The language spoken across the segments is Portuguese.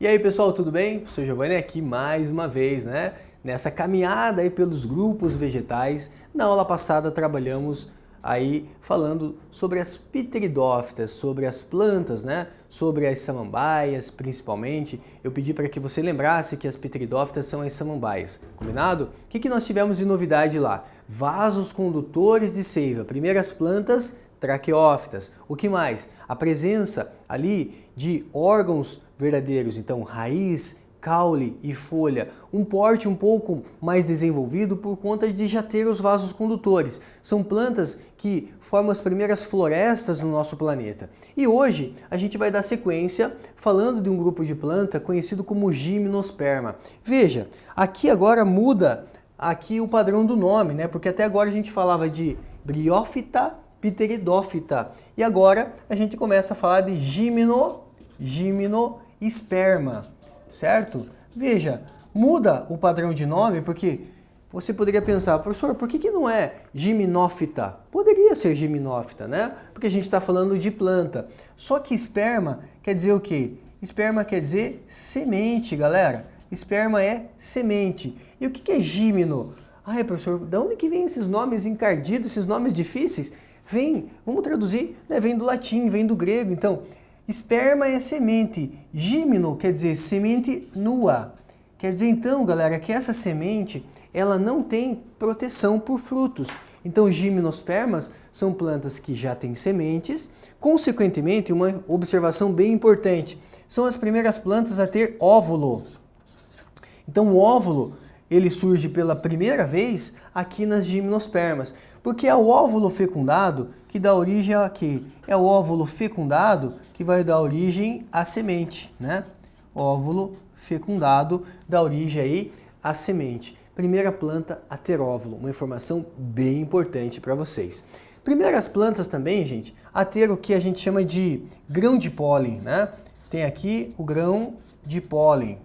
E aí pessoal, tudo bem? O Sr. Giovanni aqui mais uma vez, né? Nessa caminhada aí pelos grupos vegetais. Na aula passada trabalhamos aí falando sobre as pteridófitas, sobre as plantas, né? Sobre as samambaias principalmente. Eu pedi para que você lembrasse que as pteridófitas são as samambaias, combinado? O que nós tivemos de novidade lá? Vasos condutores de seiva, primeiras plantas traqueófitas. O que mais? A presença ali de órgãos verdadeiros, então raiz, caule e folha, um porte um pouco mais desenvolvido por conta de já ter os vasos condutores. São plantas que formam as primeiras florestas no nosso planeta. E hoje a gente vai dar sequência falando de um grupo de planta conhecido como Gimnosperma. Veja, aqui agora muda aqui o padrão do nome, né? Porque até agora a gente falava de Bryophyta, Pteridófita. E agora a gente começa a falar de Gimnosperma, certo? Veja, muda o padrão de nome porque você poderia pensar, professor, por que não é Gimnófita? Poderia ser Gimnófita, né? Porque a gente está falando de planta. Só que esperma quer dizer o quê? Esperma quer dizer semente, galera. Esperma é semente. E o que é gimno? Ai, professor, de onde que vem esses nomes encardidos, esses nomes difíceis? Vamos traduzir, né? Vem do latim, vem do grego. Então, esperma é semente. Gimno quer dizer semente nua. Quer dizer então, galera, que essa semente, ela não tem proteção por frutos. Então, gimnospermas são plantas que já têm sementes. Consequentemente, uma observação bem importante, são as primeiras plantas a ter óvulo. Então, o óvulo, ele surge pela primeira vez aqui nas gimnospermas, porque é o óvulo fecundado que dá origem a quê? É o óvulo fecundado que vai dar origem à semente, né? Óvulo fecundado dá origem aí à semente. Primeira planta a ter óvulo, uma informação bem importante para vocês. Primeiras plantas também, gente, a ter o que a gente chama de grão de pólen, né? Tem aqui o grão de pólen.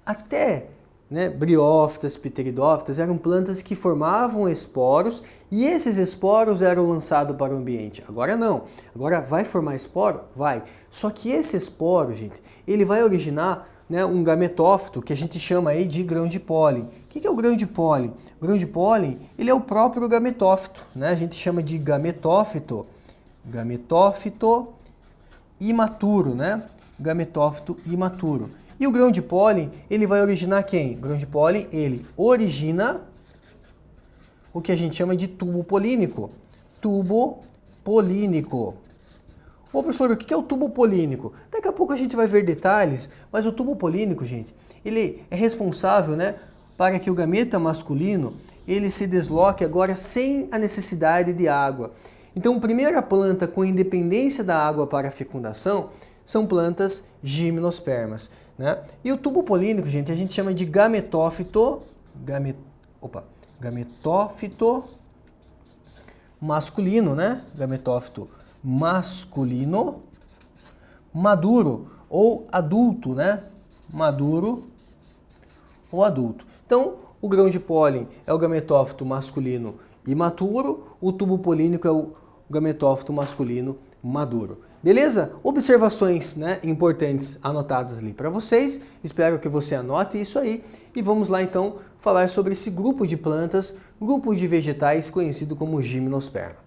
Até, né, briófitas, pteridófitas eram plantas que formavam esporos e esses esporos eram lançados para o ambiente. Agora não. Agora vai formar esporo? Vai. Só que esse esporo, gente, ele vai originar, né, um gametófito que a gente chama aí de grão de pólen. O que é o grão de pólen? O grão de pólen, ele é o próprio gametófito, né? A gente chama de gametófito. Gametófito imaturo, né? Gametófito imaturo. E o grão de pólen, ele vai originar quem? O grão de pólen, ele origina o que a gente chama de tubo polínico. Tubo polínico. Ô professor, o que é o tubo polínico? Daqui a pouco a gente vai ver detalhes, mas o tubo polínico, gente, ele é responsável, né, para que o gameta masculino, ele se desloque agora sem a necessidade de água. Então, a primeira planta com independência da água para a fecundação são plantas gimnospermas, né? E o tubo polínico, gente, a gente chama de gametófito masculino, né? Gametófito masculino maduro ou adulto, né? Maduro ou adulto. Então, o grão de pólen é o gametófito masculino imaturo, o tubo polínico é o gametófito masculino maduro. Beleza? Observações, né, importantes anotadas ali para vocês. Espero que você anote isso aí. E vamos lá então falar sobre esse grupo de plantas, grupo de vegetais conhecido como gimnosperma.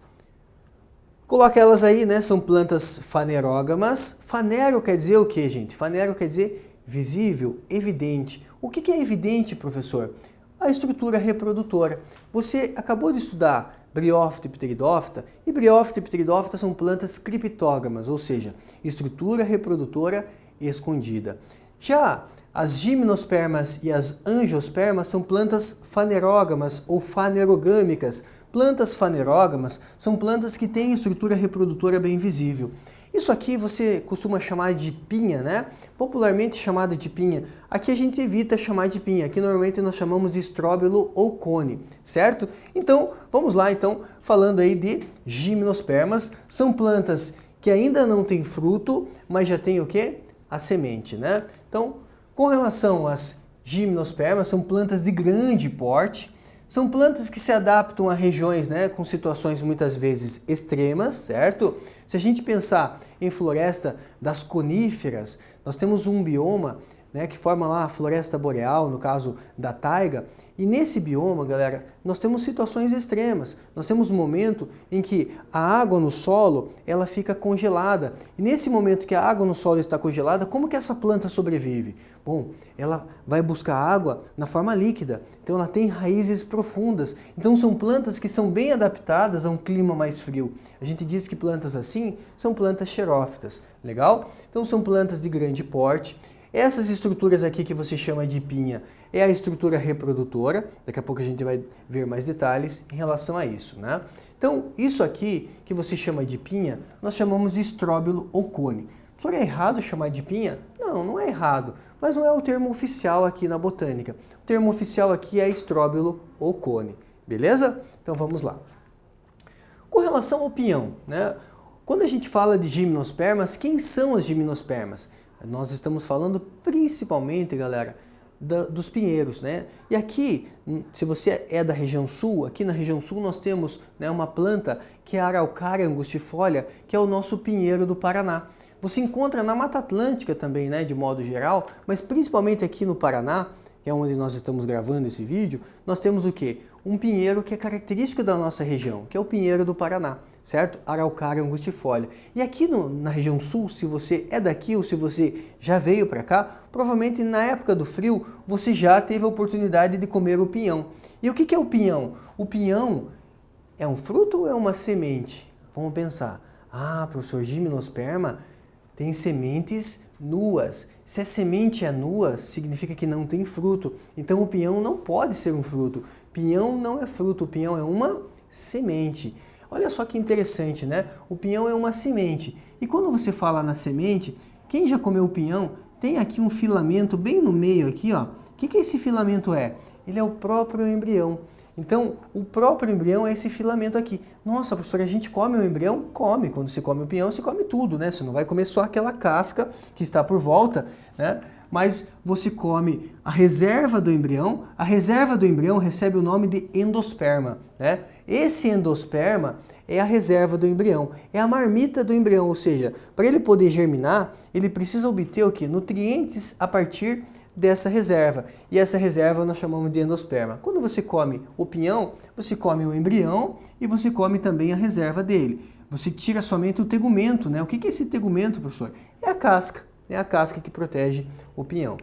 Coloca elas aí, né? São plantas fanerógamas. Fanero quer dizer o que, gente? Fanero quer dizer visível, evidente. O que é evidente, professor? A estrutura reprodutora. Você acabou de estudar briófita e pteridófita, e briófita e pteridófita são plantas criptógamas, ou seja, estrutura reprodutora escondida. Já as gimnospermas e as angiospermas são plantas fanerógamas ou fanerogâmicas. Plantas fanerógamas são plantas que têm estrutura reprodutora bem visível. Isso aqui você costuma chamar de pinha, né? Popularmente chamada de pinha. Aqui a gente evita chamar de pinha. Aqui normalmente nós chamamos de estróbilo ou cone, certo? Então, vamos lá então, falando aí de gimnospermas. São plantas que ainda não têm fruto, mas já tem o quê? A semente, né? Então, com relação às gimnospermas, são plantas de grande porte, São plantas que se adaptam a regiões, né, com situações muitas vezes extremas, certo? Se a gente pensar em floresta das coníferas, nós temos um bioma, né, que forma lá a floresta boreal, no caso da taiga, e nesse bioma, galera, nós temos situações extremas. Nós temos um momento em que a água no solo, ela fica congelada. E nesse momento que a água no solo está congelada, como que essa planta sobrevive? Bom, ela vai buscar água na forma líquida. Então ela tem raízes profundas. Então são plantas que são bem adaptadas a um clima mais frio. A gente diz que plantas assim são plantas xerófitas. Legal? Então são plantas de grande porte. Essas estruturas aqui que você chama de pinha é a estrutura reprodutora. Daqui a pouco a gente vai ver mais detalhes em relação a isso, né? Então, isso aqui que você chama de pinha, nós chamamos de estróbilo ou cone. Só é errado chamar de pinha? Não, não é errado, mas não é o termo oficial aqui na botânica. O termo oficial aqui é estróbilo ou cone, beleza? Então vamos lá. Com relação ao pinhão, né? Quando a gente fala de gimnospermas, quem são as gimnospermas? Nós estamos falando principalmente, galera, dos pinheiros, né? E aqui, se você é da região sul, aqui na região sul nós temos, né, uma planta que é a Araucária angustifolia, que é o nosso pinheiro do Paraná. Você encontra na Mata Atlântica também, né, de modo geral, mas principalmente aqui no Paraná, que é onde nós estamos gravando esse vídeo, nós temos o quê? Um pinheiro que é característico da nossa região, que é o pinheiro do Paraná, certo? Araucária angustifolia. E aqui na região sul, se você é daqui ou se você já veio para cá, provavelmente na época do frio você já teve a oportunidade de comer o pinhão. E o que é o pinhão? O pinhão é um fruto ou é uma semente? Vamos pensar. Ah, professor, gimnosperma tem sementes nuas. Se a semente é nua, significa que não tem fruto. Então o pinhão não pode ser um fruto. Pinhão não é fruto, o pinhão é uma semente. Olha só que interessante, né? O pinhão é uma semente. E quando você fala na semente, quem já comeu o pinhão, tem aqui um filamento bem no meio aqui, ó. O que esse filamento é? Ele é o próprio embrião. Então, o próprio embrião é esse filamento aqui. Nossa, professora, a gente come o embrião? Come. Quando você come o pinhão, você come tudo, né? Você não vai comer só aquela casca que está por volta, né? Mas você come a reserva do embrião. A reserva do embrião recebe o nome de endosperma, né? Esse endosperma é a reserva do embrião, é a marmita do embrião, ou seja, para ele poder germinar, ele precisa obter o quê? Nutrientes a partir dessa reserva. E essa reserva nós chamamos de endosperma. Quando você come o pinhão, você come o embrião e você come também a reserva dele. Você tira somente o tegumento, né? O que é esse tegumento, professor? É a casca. É a casca que protege o pinhão.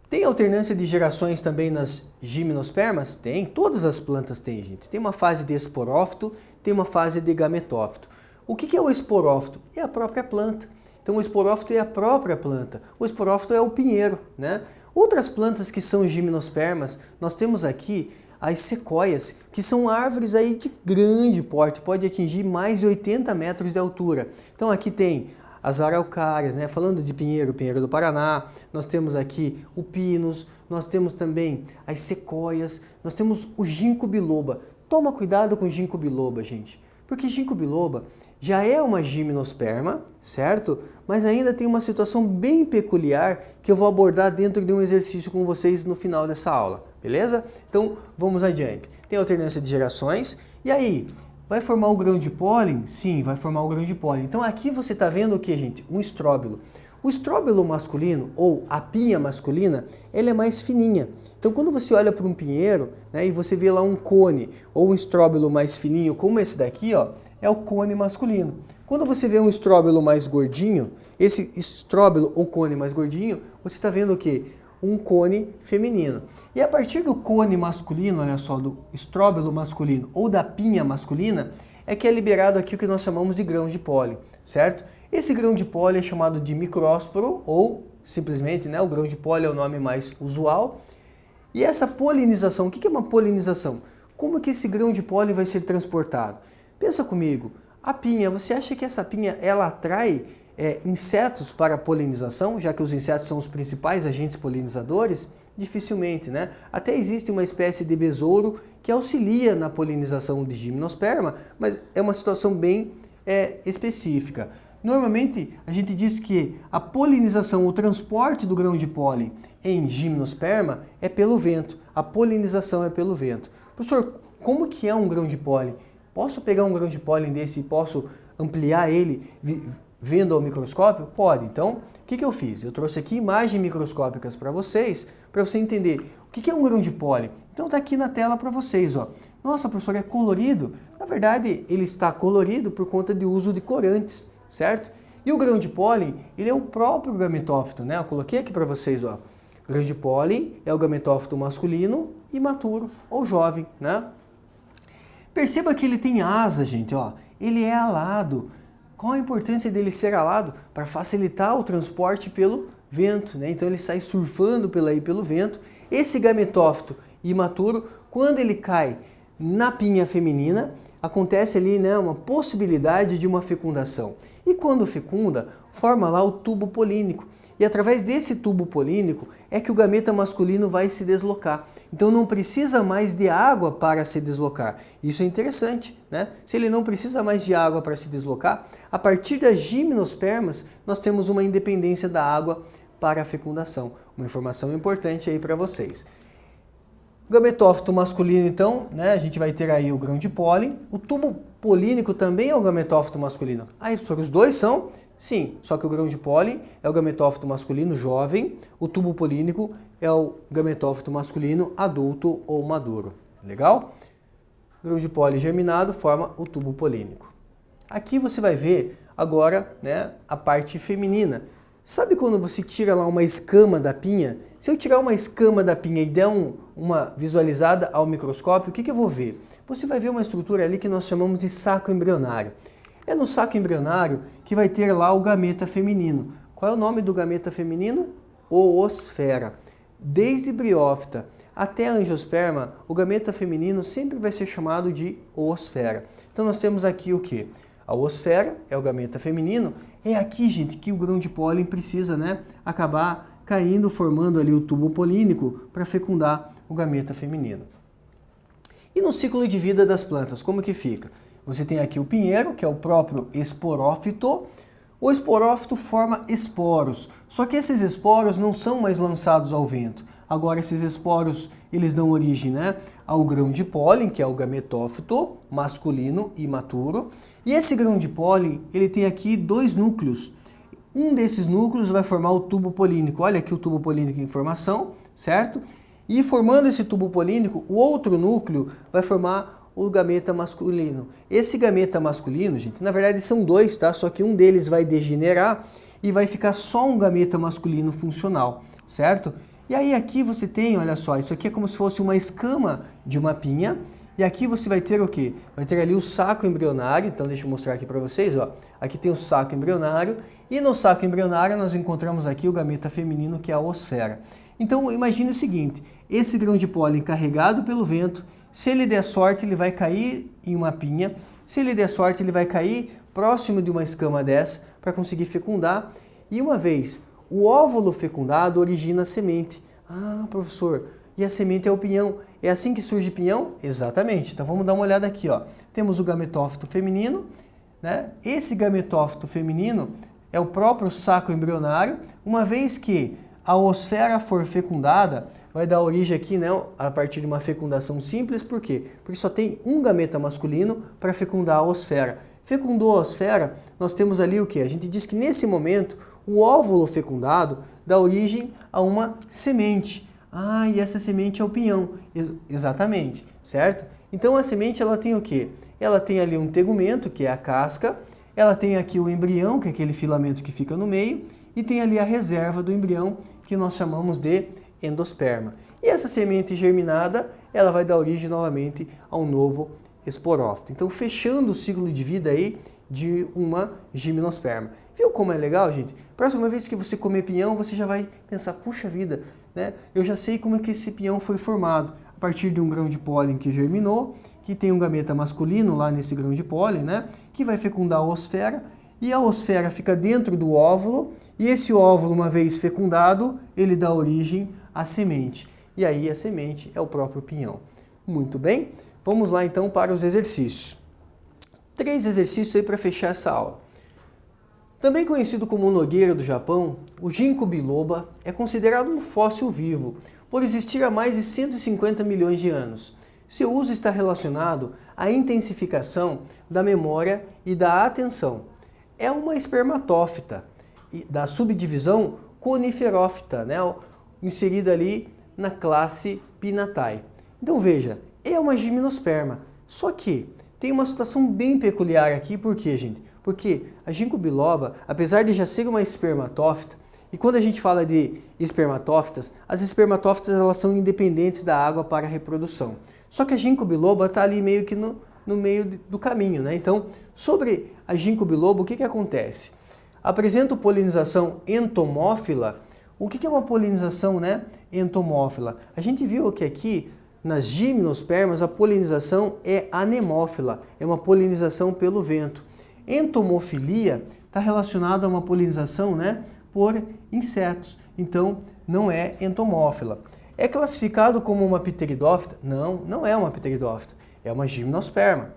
Tem alternância de gerações também nas gimnospermas? Tem. Todas as plantas têm, gente. Tem uma fase de esporófito, tem uma fase de gametófito. O que é o esporófito? É a própria planta. Então o esporófito é a própria planta. O esporófito é o pinheiro, né? Outras plantas que são gimnospermas, nós temos aqui as sequoias, que são árvores aí de grande porte, pode atingir mais de 80 metros de altura. Então aqui tem as araucárias, né? Falando de pinheiro, pinheiro do Paraná, nós temos aqui o pinus, nós temos também as sequoias, nós temos o ginkgo biloba. Toma cuidado com o ginkgo biloba, gente, porque ginkgo biloba já é uma gimnosperma, certo? Mas ainda tem uma situação bem peculiar que eu vou abordar dentro de um exercício com vocês no final dessa aula, beleza? Então, vamos adiante. Tem alternância de gerações, e aí, vai formar o grão de pólen? Sim, vai formar o grão de pólen. Então aqui você está vendo o que, gente? Um estróbilo. O estróbilo masculino, ou a pinha masculina, ela é mais fininha. Então quando você olha para um pinheiro, né, e você vê lá um cone, ou um estróbilo mais fininho, como esse daqui, ó, é o cone masculino. Quando você vê um estróbilo mais gordinho, esse estróbilo ou cone mais gordinho, você está vendo o quê? Um cone feminino. E a partir do cone masculino, olha só, do estróbilo masculino ou da pinha masculina, é que é liberado aqui o que nós chamamos de grão de pólen, certo? Esse grão de pólen é chamado de micrósporo ou simplesmente, né, o grão de pólen é o nome mais usual. E essa polinização, o que é uma polinização? Como que esse grão de pólen vai ser transportado? Pensa comigo, a pinha, você acha que essa pinha ela atrai insetos para a polinização, já que os insetos são os principais agentes polinizadores? Dificilmente, né? Até existe uma espécie de besouro que auxilia na polinização de gimnosperma, mas é uma situação bem específica. Normalmente, a gente diz que a polinização, o transporte do grão de pólen em gimnosperma é pelo vento. A polinização é pelo vento. Professor, como que é um grão de pólen? Posso pegar um grão de pólen desse e posso ampliar ele vendo ao microscópio? Pode. Então, o que eu fiz? Eu trouxe aqui imagens microscópicas para você entender o que é um grão de pólen. Então, está aqui na tela para vocês. Ó. Nossa, professor, é colorido? Na verdade, ele está colorido por conta de uso de corantes, certo? E o grão de pólen, ele é o próprio gametófito, né? Eu coloquei aqui para vocês, ó. O grão de pólen é o gametófito masculino imaturo ou jovem, né? Perceba que ele tem asa, gente, ó. Ele é alado. Qual a importância dele ser alado? Para facilitar o transporte pelo vento, né? Então ele sai surfando pelo vento. Esse gametófito imaturo, quando ele cai na pinha feminina, acontece ali, né, uma possibilidade de uma fecundação. E quando fecunda, forma lá o tubo polínico. E através desse tubo polínico é que o gameta masculino vai se deslocar. Então não precisa mais de água para se deslocar. Isso é interessante, né? Se ele não precisa mais de água para se deslocar, a partir das gimnospermas nós temos uma independência da água para a fecundação. Uma informação importante aí para vocês. O gametófito masculino, então, né, a gente vai ter aí o grão de pólen. O tubo polínico também é o gametófito masculino. Aí, professor, os dois são? Sim, só que o grão de pólen é o gametófito masculino jovem, o tubo polínico é o gametófito masculino adulto ou maduro. Legal? O grão de pólen germinado forma o tubo polínico. Aqui você vai ver agora, né, a parte feminina. Sabe quando você tira lá uma escama da pinha? Se eu tirar uma escama da pinha e der uma visualizada ao microscópio, o que eu vou ver? Você vai ver uma estrutura ali que nós chamamos de saco embrionário. É no saco embrionário que vai ter lá o gameta feminino. Qual é o nome do gameta feminino? Oosfera. Desde briófita até a angiosperma, o gameta feminino sempre vai ser chamado de oosfera. Então nós temos aqui o quê? A oosfera é o gameta feminino. É aqui, gente, que o grão de pólen precisa, né, acabar caindo, formando ali o tubo polínico para fecundar o gameta feminino. E no ciclo de vida das plantas, como que fica? Você tem aqui o pinheiro, que é o próprio esporófito. O esporófito forma esporos, só que esses esporos não são mais lançados ao vento. Agora esses esporos, eles dão origem, né, ao grão de pólen, que é o gametófito masculino imaturo. E esse grão de pólen, ele tem aqui dois núcleos. Um desses núcleos vai formar o tubo polínico. Olha aqui o tubo polínico em formação, certo? E formando esse tubo polínico, o outro núcleo vai formar o gameta masculino. Esse gameta masculino, gente, na verdade são dois, tá? Só que um deles vai degenerar e vai ficar só um gameta masculino funcional, certo? E aí aqui você tem, olha só, isso aqui é como se fosse uma escama de uma pinha. E aqui você vai ter o quê? Vai ter ali o saco embrionário. Então deixa eu mostrar aqui para vocês, ó. Aqui tem o saco embrionário e no saco embrionário nós encontramos aqui o gameta feminino, que é a oosfera. Então imagine o seguinte, esse grão de pólen carregado pelo vento, se ele der sorte, ele vai cair em uma pinha. Se ele der sorte, ele vai cair próximo de uma escama dessa para conseguir fecundar. E uma vez o óvulo fecundado origina a semente. Ah, professor, e a semente é o pinhão. É assim que surge pinhão? Exatamente. Então vamos dar uma olhada aqui, ó. Temos o gametófito feminino, né? Esse gametófito feminino é o próprio saco embrionário. Uma vez que a oosfera for fecundada, vai dar origem aqui, né, a partir de uma fecundação simples. Por quê? Porque só tem um gameta masculino para fecundar a oosfera. Fecundou a oosfera, nós temos ali o quê? A gente diz que nesse momento o óvulo fecundado dá origem a uma semente. Ah, e essa semente é o pinhão. Exatamente, certo? Então a semente ela tem o quê? Ela tem ali um tegumento, que é a casca, ela tem aqui o embrião, que é aquele filamento que fica no meio, e tem ali a reserva do embrião, que nós chamamos de endosperma. E essa semente germinada, ela vai dar origem novamente a um novo esporófito. Então, fechando o ciclo de vida aí de uma gimnosperma. Viu como é legal, gente? Próxima vez que você comer pinhão, você já vai pensar, puxa vida, né? Eu já sei como é que esse pinhão foi formado. A partir de um grão de pólen que germinou, que tem um gameta masculino lá nesse grão de pólen, né? Que vai fecundar a oosfera, e a oosfera fica dentro do óvulo, e esse óvulo, uma vez fecundado, ele dá origem à semente. E aí a semente é o próprio pinhão. Muito bem? Vamos lá então para os exercícios. 3 exercícios aí para fechar essa aula. Também conhecido como nogueira do Japão, o ginkgo biloba é considerado um fóssil vivo, por existir há mais de 150 milhões de anos. Seu uso está relacionado à intensificação da memória e da atenção. É uma espermatófita da subdivisão Coniferófita, né, inserida ali na classe Pinatae. Então veja, é uma gimnosperma, só que tem uma situação bem peculiar aqui, por quê, gente? Porque a ginkgo biloba, apesar de já ser uma espermatófita, e quando a gente fala de espermatófitas, as espermatófitas elas são independentes da água para a reprodução. Só que a ginkgo biloba está ali meio que no meio do caminho, né? Então, sobre a ginkgo biloba, o que acontece? Apresenta polinização entomófila. O que é uma polinização, né, entomófila? A gente viu que aqui, nas gimnospermas, a polinização é anemófila, é uma polinização pelo vento. Entomofilia está relacionada a uma polinização, né, por insetos, então não é entomófila. É classificado como uma pteridófita? Não, não é uma pteridófita, é uma gimnosperma.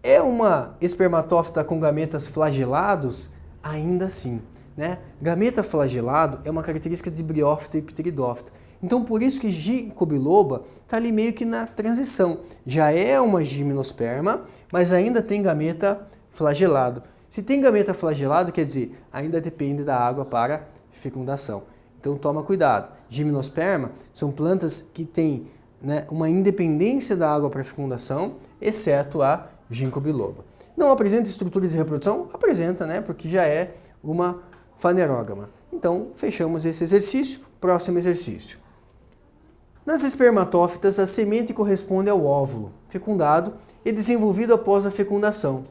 É uma espermatófita com gametas flagelados? Ainda assim, né? Gameta flagelado é uma característica de briófita e pteridófita. Então por isso que ginkgo biloba está ali meio que na transição. Já é uma gimnosperma, mas ainda tem gameta flagelado. Se tem gameta flagelado, quer dizer, ainda depende da água para fecundação. Então toma cuidado. Gimnosperma são plantas que têm, né, uma independência da água para fecundação, exceto a ginkgo biloba. Não apresenta estrutura de reprodução? Apresenta, né, porque já é uma fanerógama. Então fechamos esse exercício. Próximo exercício. Nas espermatófitas, a semente corresponde ao óvulo, fecundado e desenvolvido após a fecundação.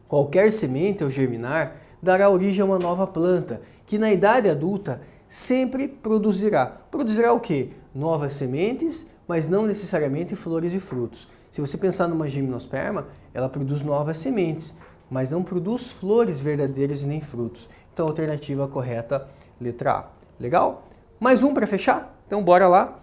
Qualquer semente, ao germinar, dará origem a uma nova planta, que na idade adulta sempre produzirá. Produzirá o quê? Novas sementes, mas não necessariamente flores e frutos. Se você pensar numa gimnosperma, ela produz novas sementes, mas não produz flores verdadeiras e nem frutos. Então, a alternativa correta, letra A. Legal? Mais um para fechar? Então, bora lá.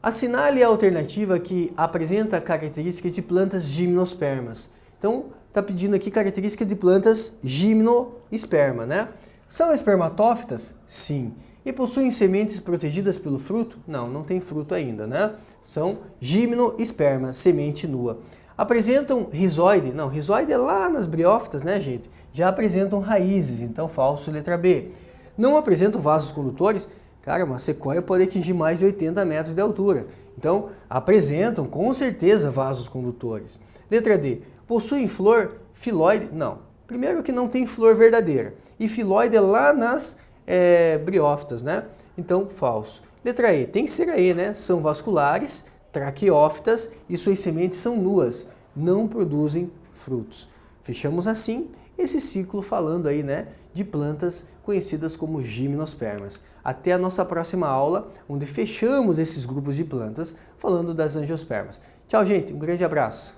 Assinale a alternativa que apresenta características de plantas gimnospermas. Então, está pedindo aqui características de plantas gimnosperma, né? São espermatófitas? Sim. E possuem sementes protegidas pelo fruto? Não, não tem fruto ainda, né? São gimnosperma, semente nua. Apresentam rizoide? Não, rizoide é lá nas briófitas, né, gente? Já apresentam raízes, então falso, letra B. Não apresentam vasos condutores? Cara, uma sequoia pode atingir mais de 80 metros de altura. Então, apresentam com certeza vasos condutores. Letra D. Possuem flor filóide? Não. Primeiro que não tem flor verdadeira. E filóide é lá nas briófitas, né? Então, falso. Letra E. Tem que ser a E, né? São vasculares, traqueófitas e suas sementes são nuas. Não produzem frutos. Fechamos assim esse ciclo falando aí, né, de plantas conhecidas como gimnospermas. Até a nossa próxima aula, onde fechamos esses grupos de plantas falando das angiospermas. Tchau, gente. Um grande abraço.